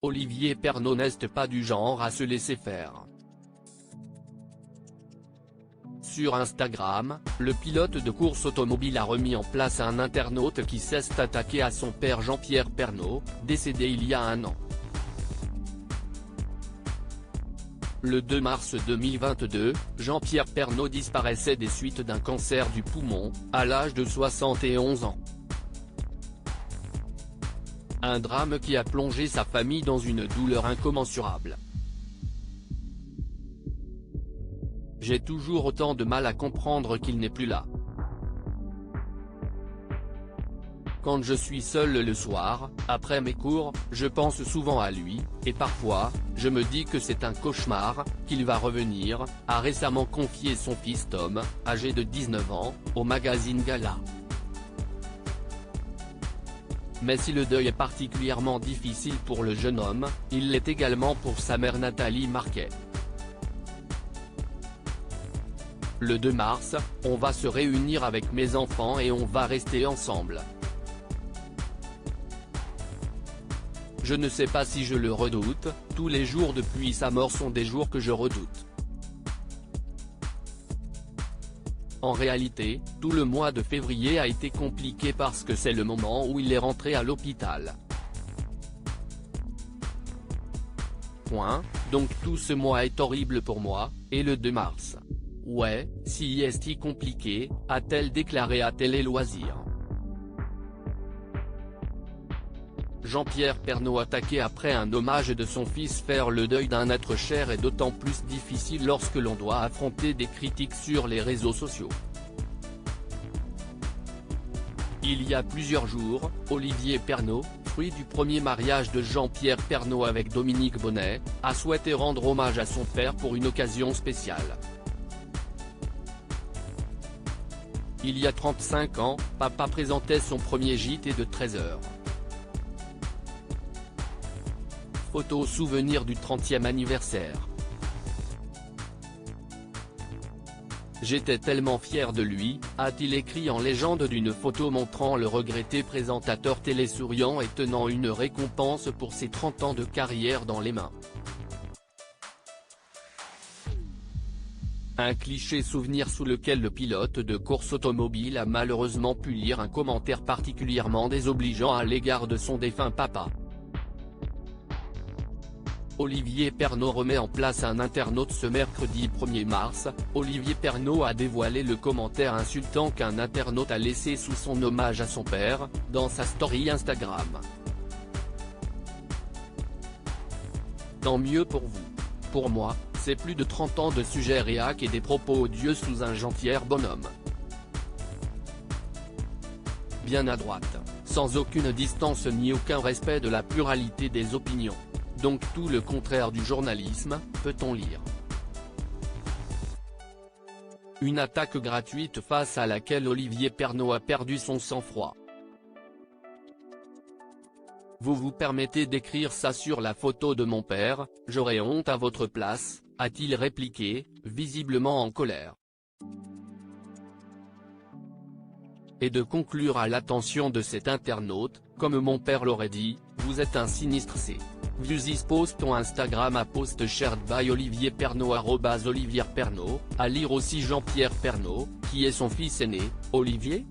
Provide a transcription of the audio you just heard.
Olivier Pernaut n'est pas du genre à se laisser faire. Sur Instagram, le pilote de course automobile a remis en place un internaute qui s'est attaqué à son père Jean-Pierre Pernaut, décédé il y a un an. Le 2 mars 2022, Jean-Pierre Pernaut disparaissait des suites d'un cancer du poumon, à l'âge de 71 ans. Un drame qui a plongé sa famille dans une douleur incommensurable. J'ai toujours autant de mal à comprendre qu'il n'est plus là. Quand je suis seul le soir, après mes cours, je pense souvent à lui, et parfois, je me dis que c'est un cauchemar, qu'il va revenir, a récemment confié son fils Tom, âgé de 19 ans, au magazine Gala. Mais si le deuil est particulièrement difficile pour le jeune homme, il l'est également pour sa mère Nathalie Marquet. Le 2 mars, on va se réunir avec mes enfants et on va rester ensemble. Je ne sais pas si je le redoute, tous les jours depuis sa mort sont des jours que je redoute. En réalité, tout le mois de février a été compliqué parce que c'est le moment où il est rentré à l'hôpital. Donc tout ce mois est horrible pour moi, et le 2 mars. Ouais, si est compliqué, a-t-elle déclaré à Télé Loisirs. Jean-Pierre Pernaut attaqué après un hommage de son fils. Faire le deuil d'un être cher est d'autant plus difficile lorsque l'on doit affronter des critiques sur les réseaux sociaux. Il y a plusieurs jours, Olivier Pernaut, fruit du premier mariage de Jean-Pierre Pernaut avec Dominique Bonnet, a souhaité rendre hommage à son père pour une occasion spéciale. Il y a 35 ans, papa présentait son premier JT de 13h. Photo souvenir du 30e anniversaire. J'étais tellement fier de lui, a-t-il écrit en légende d'une photo montrant le regretté présentateur télé souriant et tenant une récompense pour ses 30 ans de carrière dans les mains. Un cliché souvenir sous lequel le pilote de course automobile a malheureusement pu lire un commentaire particulièrement désobligeant à l'égard de son défunt papa. Olivier Pernaut remet en place un internaute. Ce mercredi 1er mars, Olivier Pernaut a dévoilé le commentaire insultant qu'un internaute a laissé sous son hommage à son père, dans sa story Instagram. Tant mieux pour vous. Pour moi, c'est plus de 30 ans de sujets réac et des propos odieux sous un gentil bonhomme. Bien à droite, sans aucune distance ni aucun respect de la pluralité des opinions. Donc tout le contraire du journalisme, peut-on lire. Une attaque gratuite face à laquelle Olivier Pernaut a perdu son sang-froid. Vous vous permettez d'écrire ça sur la photo de mon père, j'aurais honte à votre place, a-t-il répliqué, visiblement en colère. Et de conclure à l'attention de cet internaute, comme mon père l'aurait dit, vous êtes un sinistre C. Views is post on Instagram à post shared by Olivier Pernaut @Olivier Pernaut, à lire aussi Jean-Pierre Pernaut, qui est son fils aîné, Olivier.